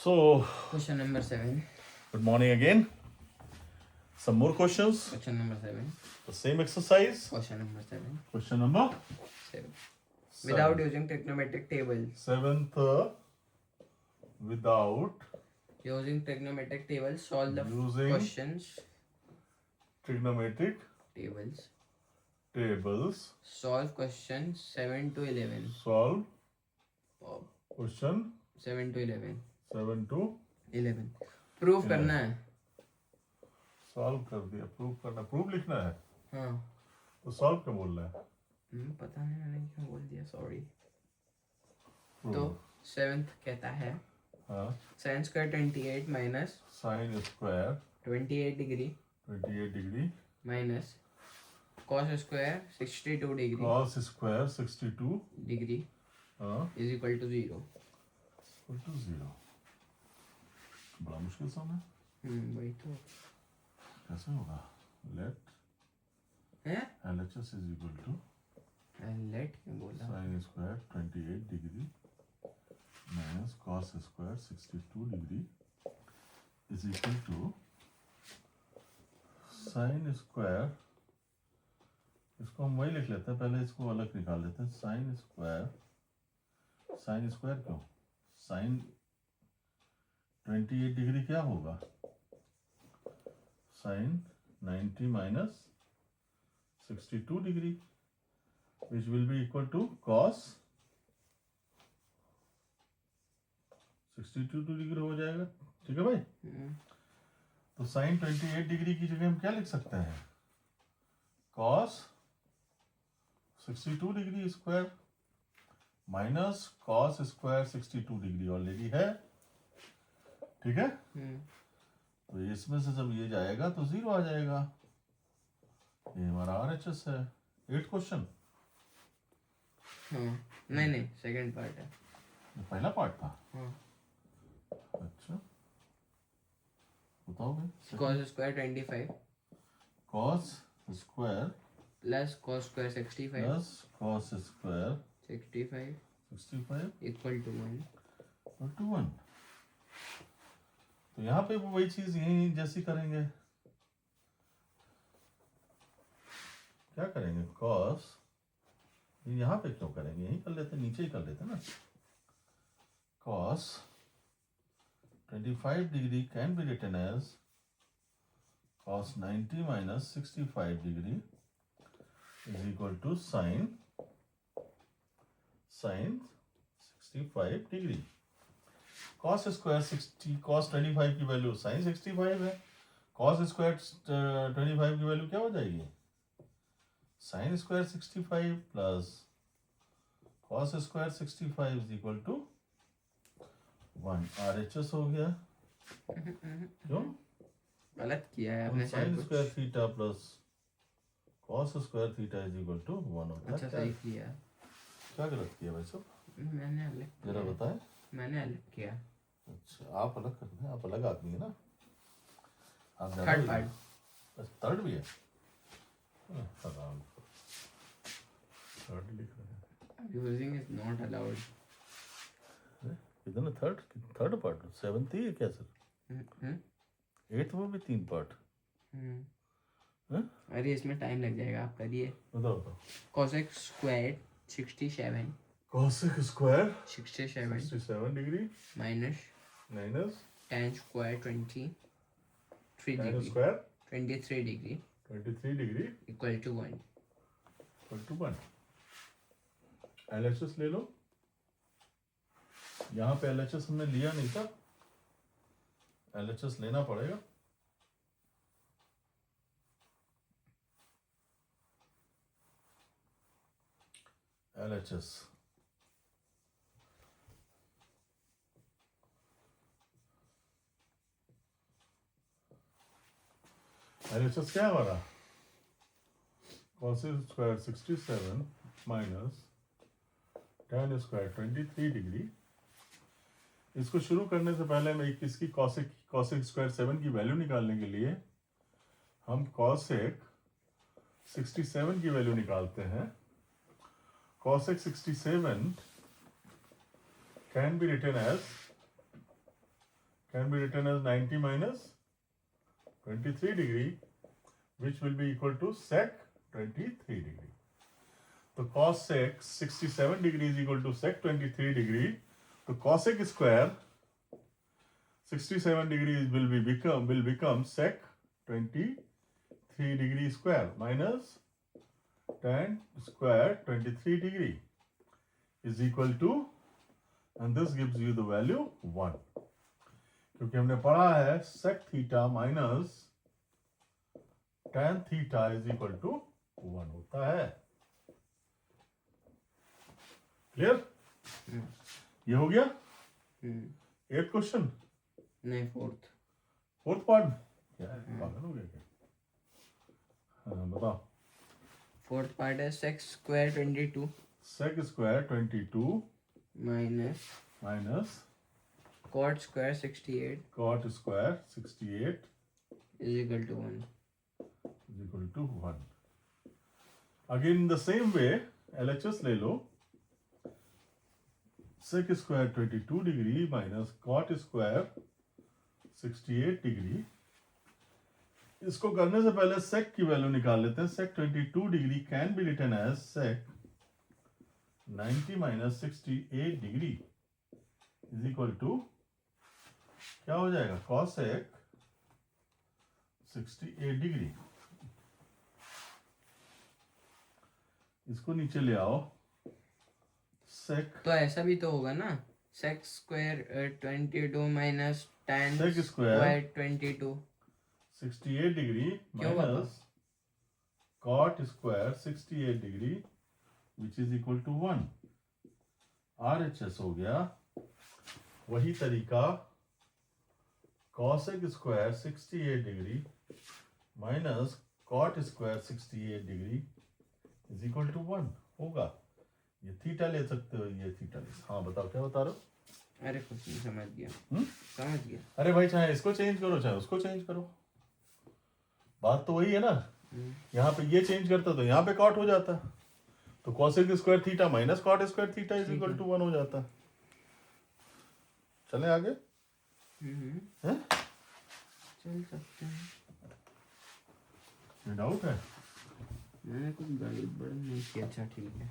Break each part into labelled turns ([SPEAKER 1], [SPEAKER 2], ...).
[SPEAKER 1] So,
[SPEAKER 2] Question number 7.
[SPEAKER 1] good morning again. Some more questions.
[SPEAKER 2] Question number 7.
[SPEAKER 1] The same exercise.
[SPEAKER 2] Question number 7.
[SPEAKER 1] Question number
[SPEAKER 2] 7.
[SPEAKER 1] seven.
[SPEAKER 2] Without using trigonometric tables.
[SPEAKER 1] Seventh, without
[SPEAKER 2] Using trigonometric tables, solve the
[SPEAKER 1] using
[SPEAKER 2] questions.
[SPEAKER 1] trigonometric
[SPEAKER 2] Tables.
[SPEAKER 1] tables.
[SPEAKER 2] Solve questions 7 to 11.
[SPEAKER 1] Solve
[SPEAKER 2] Oh,
[SPEAKER 1] question
[SPEAKER 2] 7 to 11.
[SPEAKER 1] 7 to
[SPEAKER 2] 11. Proof करना है.
[SPEAKER 1] Solve कर दिया. Proof करना, proof लिखना है.
[SPEAKER 2] हाँ.
[SPEAKER 1] तो solve क्या बोल रहा है?
[SPEAKER 2] पता नहीं मैंने क्यों बोल दिया, सॉरी. तो 7th कहता है sin square 28 minus
[SPEAKER 1] sin square
[SPEAKER 2] 28 degree
[SPEAKER 1] 28 degree
[SPEAKER 2] minus cos square 62 degree
[SPEAKER 1] cos square 62
[SPEAKER 2] degree is equal to 0.
[SPEAKER 1] equal to 0. बड़ा मुश्किल सा है.
[SPEAKER 2] वही तो.
[SPEAKER 1] कैसे होगा? Let LHS is equal to
[SPEAKER 2] let क्यों बोला?
[SPEAKER 1] sin square 28 degree minus cos square 62 degree is equal to sin square. इसको हम वही लिख लेते हैं, पहले इसको अलग निकाल लेते हैं. sin square क्यों? sin 28 डिग्री क्या होगा? sin 90 minus 62 degree which will be equal to cos 62 degree हो जाएगा. ठीक है भाई. तो sin 28 डिग्री की जगह हम क्या लिख सकते हैं? cos 62 degree square minus cos square 62 degree already है. ठीक है. तो इसमें से जब ये जाएगा तो 0 आ जाएगा. ये हमारा RHS है. 8 क्वेश्चन.
[SPEAKER 2] नहीं सेकंड पार्ट है.
[SPEAKER 1] ये पहला पार्ट था. अच्छा बताओ भाई.
[SPEAKER 2] cos square 25
[SPEAKER 1] cos square
[SPEAKER 2] plus cos square 65
[SPEAKER 1] plus cos square
[SPEAKER 2] 65 equal to 1.
[SPEAKER 1] equal to 1. तो यहाँ पे वो वही चीज यही जैसी करेंगे. क्या करेंगे? cos यहाँ पे क्यों करेंगे? यही कर लेते, नीचे ही कर लेते ना. cos 25 degree can be written as cos 90 minus 65 degree is equal to sin 65 degree. cos square 60 cos 25 की वैल्यू sin 65 है. cos square 25 की वैल्यू क्या हो जाएगी? sin square 65 plus cos square 65 is equal to 1. RHS हो गया. क्यों?
[SPEAKER 2] गलत किया है आपने.
[SPEAKER 1] sin square theta plus cos square theta is equal to 1 होता है.
[SPEAKER 2] अच्छा सही किया.
[SPEAKER 1] क्या गलत किया भाई साहब?
[SPEAKER 2] मैंने अलग
[SPEAKER 1] जरा बताएं.
[SPEAKER 2] मैंने अलग किया.
[SPEAKER 1] अच्छा आप अलग कर रहे हैं. आप अलग आदमी है ना. आप
[SPEAKER 2] थर्ड पार्ट.
[SPEAKER 1] थर्ड भी है. थर्ड लिख रहे हैं.
[SPEAKER 2] Using is not allowed.
[SPEAKER 1] कितना थर्ड पार्ट? 7th ही है क्या सर? 8th वो भी 3 पार्ट.
[SPEAKER 2] अरे इसमें टाइम लग जाएगा. आप करिए.
[SPEAKER 1] बताओ.
[SPEAKER 2] cosec squared 67
[SPEAKER 1] cosec square
[SPEAKER 2] 67
[SPEAKER 1] degree
[SPEAKER 2] minus tan square 23
[SPEAKER 1] tan
[SPEAKER 2] degree
[SPEAKER 1] square
[SPEAKER 2] 23 degree
[SPEAKER 1] 23 degree
[SPEAKER 2] equal to 1.
[SPEAKER 1] equal to 1. LHS ले लो. यहाँ पे LHS हमने लिया नहीं था. LHS लेना पड़ेगा. LHS क्या है हमारा? cos square 67 minus tan square 23 degree. इसको शुरू करने से पहले मैं इसकी cosec square 7 की वैल्यू निकालने के लिए हम cosec 67 की वैल्यू निकालते हैं. cosec 67 can be written as can be written as 90 minus 23 degree, which will be equal to sec 23 degree. So cos sec 67 degree is equal to sec 23 degree. So cosec square 67 degrees will become sec 23 degree square minus tan square 23 degree is equal to, and this gives you the value 1. क्योंकि हमने पढ़ा है sec theta minus tan theta is equal to 1 होता है. Clear? ये हो गया 8th question.
[SPEAKER 2] नहीं,
[SPEAKER 1] फोर्थ पार्ट क्या है? पागल हो गया क्या? हाँ बताओ.
[SPEAKER 2] फोर्थ पार्ट है sec square 22
[SPEAKER 1] sec square 22
[SPEAKER 2] minus cot square 68
[SPEAKER 1] cot square 68
[SPEAKER 2] is equal to 1.
[SPEAKER 1] is equal to 1. Again in the same way LHS ले लो. sec square 22 degree minus cot square 68 degree. इसको करने से पहले sec की value निकाल लेते हैं. sec 22 degree can be written as sec 90 minus 68 degree is equal to क्या हो जाएगा? cosec 68 degree. इसको नीचे ले आओ. sec
[SPEAKER 2] तो ऐसा भी तो होगा ना, sec square 22 minus tan
[SPEAKER 1] sec square
[SPEAKER 2] 22
[SPEAKER 1] 68 degree
[SPEAKER 2] क्यों
[SPEAKER 1] minus cot square 68 degree which is equal to 1. RHS हो गया. वही तरीका cosec square 68 degree minus cot square 68 degree is equal to 1 होगा. ये थीटा ले सकते हो, ये थीटा ले. हाँ बताओ क्या बता रहे हो?
[SPEAKER 2] अरे कुछ नहीं, समझ गया. समझ गया.
[SPEAKER 1] अरे भाई चाहे इसको चेंज करो चाहे उसको चेंज करो, बात तो वही है ना. यहाँ पे ये चेंज करता तो यहाँ पे कॉट हो जाता. तो cosec square theta minus cot square theta is equal to 1 हो जाता. चले आगे. हैं?
[SPEAKER 2] चल सकते हैं.
[SPEAKER 1] ये डाउट है?
[SPEAKER 2] मैंने कुछ गड़बड़ नहीं किया. अच्छा ठीक है.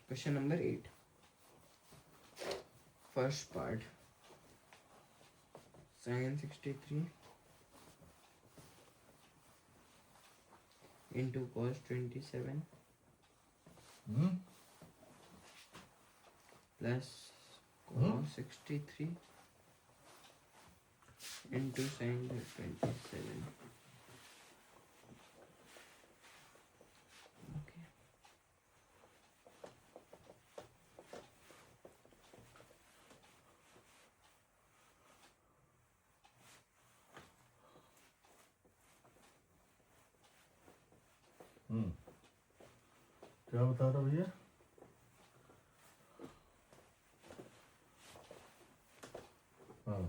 [SPEAKER 2] Question number 8. First part. Sin 63 into cos 27 plus cos 63 into sin 27. Okay.
[SPEAKER 1] क्या बता रहा भैया? हाँ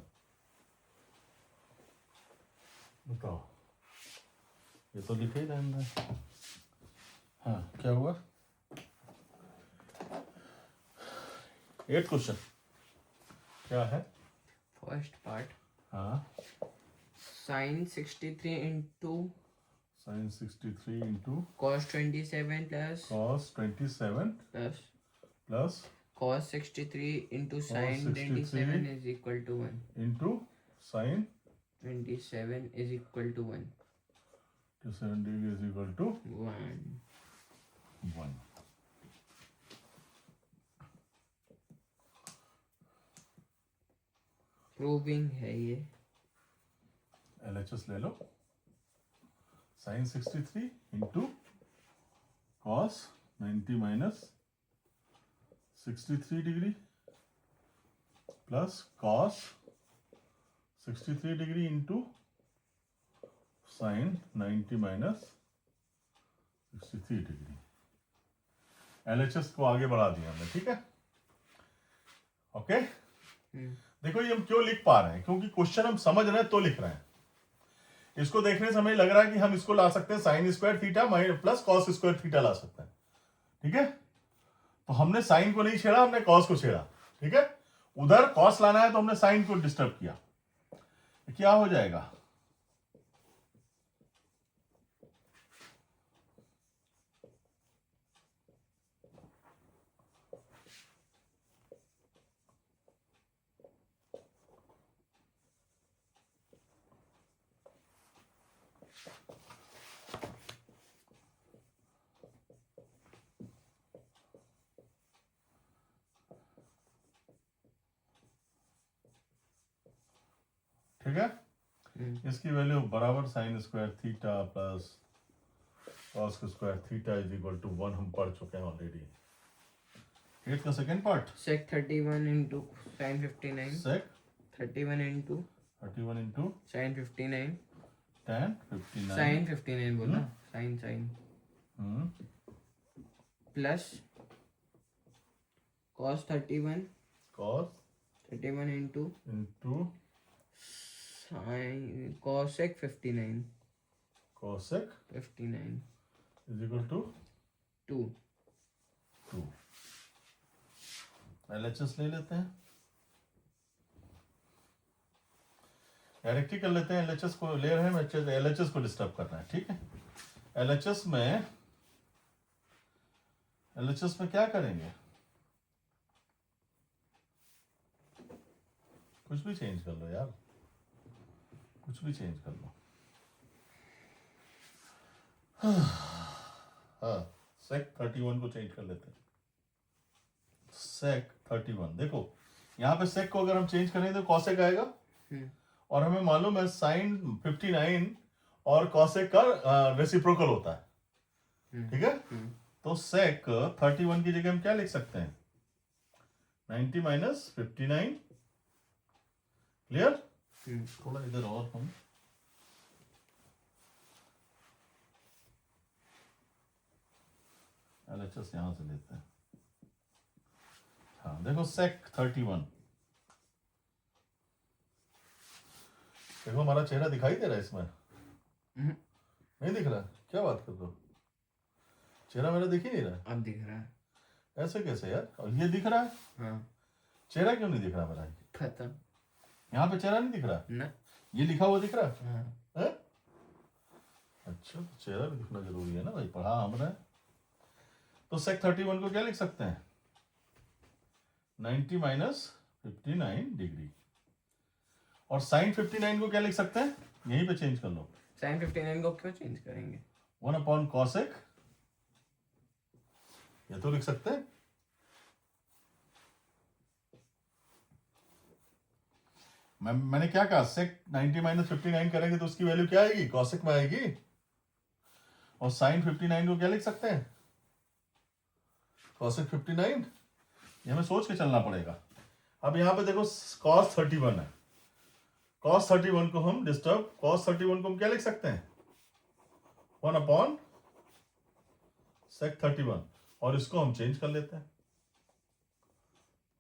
[SPEAKER 1] बताओ. ये तो लिखा ही रहना है. हाँ क्या हुआ? 8th क्वेश्चन क्या है?
[SPEAKER 2] First part.
[SPEAKER 1] हाँ
[SPEAKER 2] Sin 63 into
[SPEAKER 1] sin 63 into
[SPEAKER 2] cos 27 plus
[SPEAKER 1] cos 27 plus
[SPEAKER 2] cos 63 into sin 27 is equal to 1.
[SPEAKER 1] into sin
[SPEAKER 2] 27 is equal to 1.
[SPEAKER 1] 27 degree is equal to
[SPEAKER 2] 1.
[SPEAKER 1] 1.
[SPEAKER 2] Proving है ये.
[SPEAKER 1] LHS ले लो. sin 63 into cos 90 minus 63 degree plus cos 63 degree into sin 90 minus 63 degree. LHS को आगे बढ़ा दिया हमने. ठीक है. ओके. देखो ये हम क्यों लिख पा रहे हैं? क्योंकि क्वेश्चन हम समझ रहे हैं तो लिख रहे हैं. इसको देखने से हमें लग रहा है कि हम इसको ला सकते हैं sine square theta plus cos square theta ला सकते हैं. ठीक है. तो हमने साइन को नहीं छेड़ा, हमने कॉस को छेड़ा, ठीक है। उधर कॉस लाना है तो हमने साइन को डिस्टर्ब किया, क्या हो जाएगा, ठीक है। इसकी वैल्यू बराबर sine square theta plus cos square theta is equal to 1 हम पढ़ चुके हैं ऑलरेडी। एट का second part,
[SPEAKER 2] sec 31 into sin 59,
[SPEAKER 1] sec
[SPEAKER 2] 31 into
[SPEAKER 1] 31 into
[SPEAKER 2] sin 59,
[SPEAKER 1] tan 59
[SPEAKER 2] sin 59 बोला, sin plus cos 31
[SPEAKER 1] cos
[SPEAKER 2] 31 into sin cosec 59
[SPEAKER 1] cosec
[SPEAKER 2] 59
[SPEAKER 1] is equal to
[SPEAKER 2] 2.
[SPEAKER 1] 2। LHS ले लेते हैं, directly कर लेते हैं। LHS को ले रहे हैं, LHS को डिस्टर्ब करना है, ठीक है। LHS में क्या करेंगे, कुछ भी चेंज कर लो यार, कुछ भी चेंज कर लो। हाँ, sec 31 को चेंज कर लेते हैं। sec 31 देखो, यहाँ पे sec को अगर हम चेंज करें तो cosec आएगा, और हमें मालूम है sin 59 और cosec का रेसिप्रोकल होता है, ठीक है। तो sec 31 की जगह हम क्या लिख सकते हैं, 90 माइनस 59, क्लियर। थोड़ा इधर और हम LHS यहां से लेते हैं। हाँ देखो sec 31, देखो हमारा चेहरा दिखाई दे रहा है इसमें, नहीं दिख रहा, क्या बात कर रहे हो, चेहरा मेरा दिख ही नहीं रहा।
[SPEAKER 2] अब दिख रहा है,
[SPEAKER 1] ऐसे कैसे यार, और ये दिख रहा है,
[SPEAKER 2] हाँ
[SPEAKER 1] चेहरा क्यों नहीं दिख रहा मेरा,
[SPEAKER 2] पता
[SPEAKER 1] यहाँ पे चेहरा नहीं दिख रहा
[SPEAKER 2] ना,
[SPEAKER 1] ये लिखा हुआ दिख रहा है,
[SPEAKER 2] हाँ।
[SPEAKER 1] अच्छा तो चेहरा भी दिखना जरूरी है ना भाई, पढ़ा हमने। तो sec 31 को क्या लिख सकते हैं, 90 माइनस 59 डिग्री, और sin 59 को क्या लिख सकते हैं, यहीं पे चेंज कर लो,
[SPEAKER 2] sin 59 को क्यों चेंज करेंगे,
[SPEAKER 1] 1 अपॉन cosec, ये तो लिख सकते हैं। मैंने क्या कहा, sec 90 माइनस 59 करेंगे तो उसकी वैल्यू क्या आएगी, cosec में आएगी, और sin 59 को क्या लिख सकते हैं, cosec 59, ये हमें सोच के चलना पड़ेगा। अब यहाँ पे देखो cos 31 है, cos 31 को हम cos 31 को हम क्या लिख सकते हैं, 1 अपॉन sec 31, और इसको हम चेंज कर लेते हैं,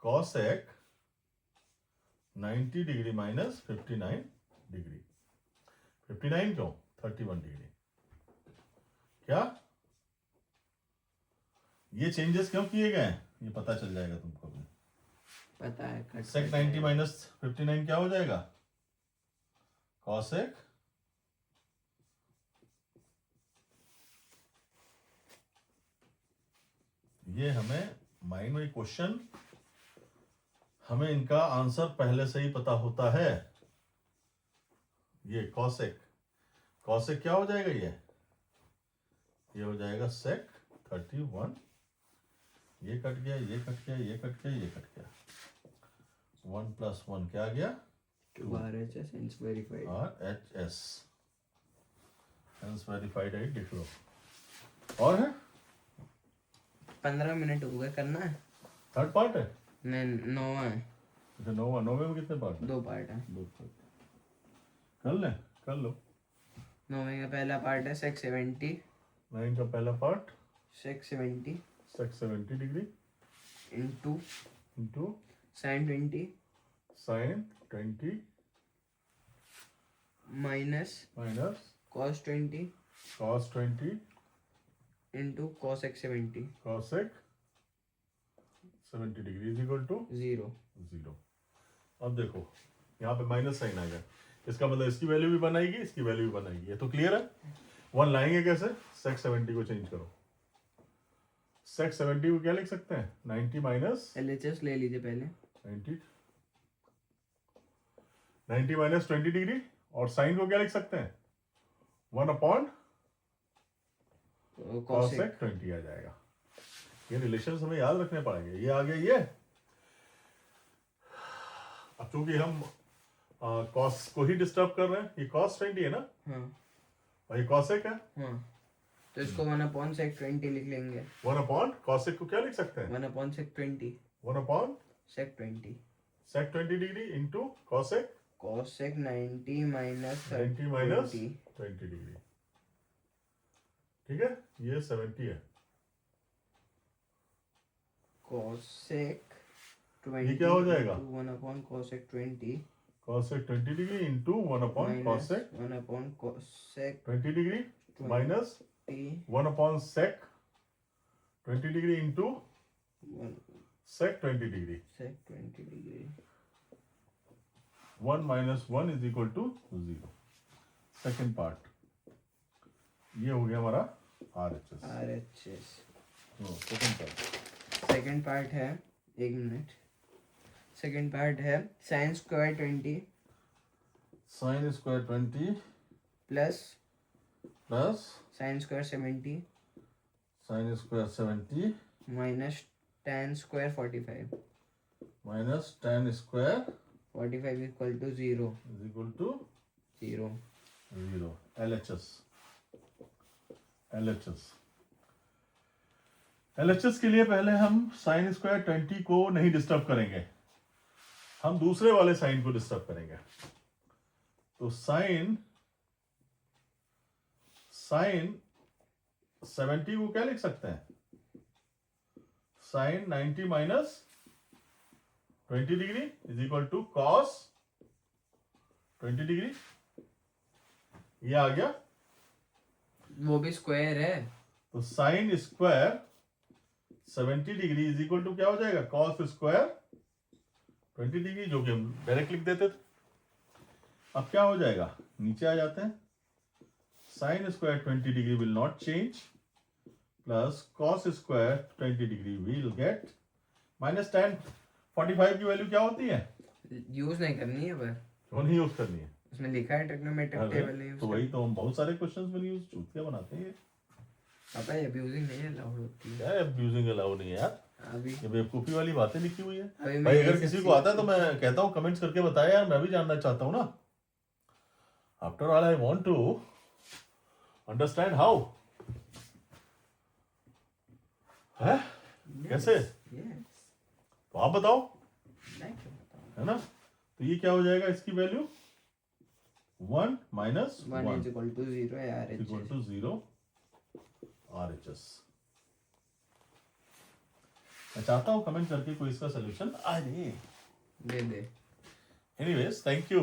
[SPEAKER 1] cosec 90 डिग्री माइनस 59 डिग्री, 59 क्यों, 31 डिग्री, क्या ये चेंजेस क्यों किए गए हैं, ये पता चल जाएगा तुमको भी,
[SPEAKER 2] पता है।
[SPEAKER 1] sec 90 माइनस 59 क्या हो जाएगा, cosec ये हमें माइंड में क्वेश्चन, हमें इनका आंसर पहले से ही पता होता है। ये cosec क्या हो जाएगा, ये हो जाएगा sec 31, ये कट गया, ये कट गया, ये कट गया, ये कट गया, 1 प्लस 1 क्या आ गया,
[SPEAKER 2] 2 RHS hence verified,
[SPEAKER 1] RHS hence verified है, लिख लो। और है
[SPEAKER 2] 15 मिनट हो गए, करना है,
[SPEAKER 1] थर्ड पार्ट है,
[SPEAKER 2] नहीं 9वां है,
[SPEAKER 1] अच्छा 9वें में कितने पार्ट है,
[SPEAKER 2] 2 पार्ट है,
[SPEAKER 1] 2 पार्ट, कर ले, कर लो।
[SPEAKER 2] 9वें का पहला पार्ट है sec 70,
[SPEAKER 1] 9 का पहला part
[SPEAKER 2] sec 70
[SPEAKER 1] sec 70 degree
[SPEAKER 2] into
[SPEAKER 1] into
[SPEAKER 2] sin 20
[SPEAKER 1] sin 20
[SPEAKER 2] minus
[SPEAKER 1] minus
[SPEAKER 2] cos 20
[SPEAKER 1] cos 20
[SPEAKER 2] into cosec 70,
[SPEAKER 1] cosec 70 degree is equal to
[SPEAKER 2] 0.
[SPEAKER 1] 0. अब देखो यहाँ पे माइनस साइन आ गया, इसका मतलब इसकी वैल्यू भी बनाएगी, इसकी वैल्यू भी बनाएगी. ये तो क्लियर है. 1 लाएंगे कैसे? sec 70 को चेंज करो. sec 70 को क्या लिख सकते हैं? 90 माइनस
[SPEAKER 2] LHS ले लीजिए पहले.
[SPEAKER 1] 90 माइनस 20 डिग्री, और साइन को क्या लिख सकते हैं? 1 अपॉन cosec 20 आ जाएगा. ये रिलेशंस हमें याद रखने पड़ेंगे. ये आ गया ये. अब चूंकि हम cos को ही डिस्टर्ब कर रहे हैं, ये cos 20 है ना,
[SPEAKER 2] हाँ.
[SPEAKER 1] और ये cosec है.
[SPEAKER 2] हाँ, तो इसको 1 अपॉन sec 20 लिख लेंगे.
[SPEAKER 1] 1 अपॉन cosec को क्या लिख सकते हैं?
[SPEAKER 2] 1 upon sec 20.
[SPEAKER 1] 1 upon
[SPEAKER 2] sec 20.
[SPEAKER 1] sec 20 degree into cosec
[SPEAKER 2] cosec 90 minus
[SPEAKER 1] 90 minus 20 degree. ठीक है, ये 70 है.
[SPEAKER 2] cosec 20
[SPEAKER 1] ये क्या हो जाएगा?
[SPEAKER 2] 1 upon cosec 20
[SPEAKER 1] cosec 20 degree into 1 upon cosec
[SPEAKER 2] 1 upon cosec
[SPEAKER 1] 20 degree minus
[SPEAKER 2] 20
[SPEAKER 1] 1 upon sec 20 degree into
[SPEAKER 2] 1
[SPEAKER 1] sec 20 degree.
[SPEAKER 2] sec 20 degree.
[SPEAKER 1] 1 minus 1 is equal to 0. Second part ये हो गया हमारा RHS. Second part.
[SPEAKER 2] Second part है, एक मिनट. सेकेंड पार्ट है sin square 20
[SPEAKER 1] sin square 20
[SPEAKER 2] plus
[SPEAKER 1] प्लस
[SPEAKER 2] sin square 70
[SPEAKER 1] sin square 70
[SPEAKER 2] minus tan square 45.
[SPEAKER 1] Minus tan square
[SPEAKER 2] 45 equal to 0.
[SPEAKER 1] Is equal to
[SPEAKER 2] 0.
[SPEAKER 1] 0. LHS के लिए पहले हम sin स्क्वायर 20 को नहीं डिस्टर्ब करेंगे, हम दूसरे वाले साइन को डिस्टर्ब करेंगे. तो sin 70 को क्या लिख सकते हैं? sin 90 minus 20 degree is equal to cos 20 degree. ये आ गया.
[SPEAKER 2] वो भी स्क्वायर है,
[SPEAKER 1] तो sin square 70 degree is equal to क्या हो जाएगा? cos स्क्वायर 20 डिग्री, जो कि हम डायरेक्ट लिख देते थे. अब क्या हो जाएगा? नीचे आ जाते हैं. sin square 20 degree will not change plus cos square 20 degree will get minus tan 45 की वैल्यू क्या होती है?
[SPEAKER 2] यूज नहीं करनी है, पर
[SPEAKER 1] क्यों नहीं यूज करनी है?
[SPEAKER 2] उसमें लिखा है ट्रिग्नोमेट्रिक टेबल है.
[SPEAKER 1] तो वही तो हम बहुत सारे क्वेश्चंस में यूज चूतिया बनाते हैं.
[SPEAKER 2] पापा ये अब्यूजिंग नहीं अलाउड होती है.
[SPEAKER 1] क्या अब्यूजिंग अलाउ नहीं है यार?
[SPEAKER 2] अभी
[SPEAKER 1] ये बेवकूफी वाली बातें लिखी हुई है.
[SPEAKER 2] अभी
[SPEAKER 1] भाई अगर किसी को आता है तो मैं कहता हूँ कमेंट्स करके बताया यार, मैं भी जानना चाहता हूँ ना. After all I want to understand how है कैसे.
[SPEAKER 2] यस
[SPEAKER 1] तो आप बताओ,
[SPEAKER 2] नहीं क्यों बताऊं.
[SPEAKER 1] है ना. तो ये क्या हो जाएगा? इसकी value 1 minus
[SPEAKER 2] 1 is equal to 0 है
[SPEAKER 1] इक्वल टू 0 RHS. मैं चाहता हूँ कमेंट करके कोई इसका सोल्यूशन आ जाए.
[SPEAKER 2] दे दे.
[SPEAKER 1] Anyways, thank you.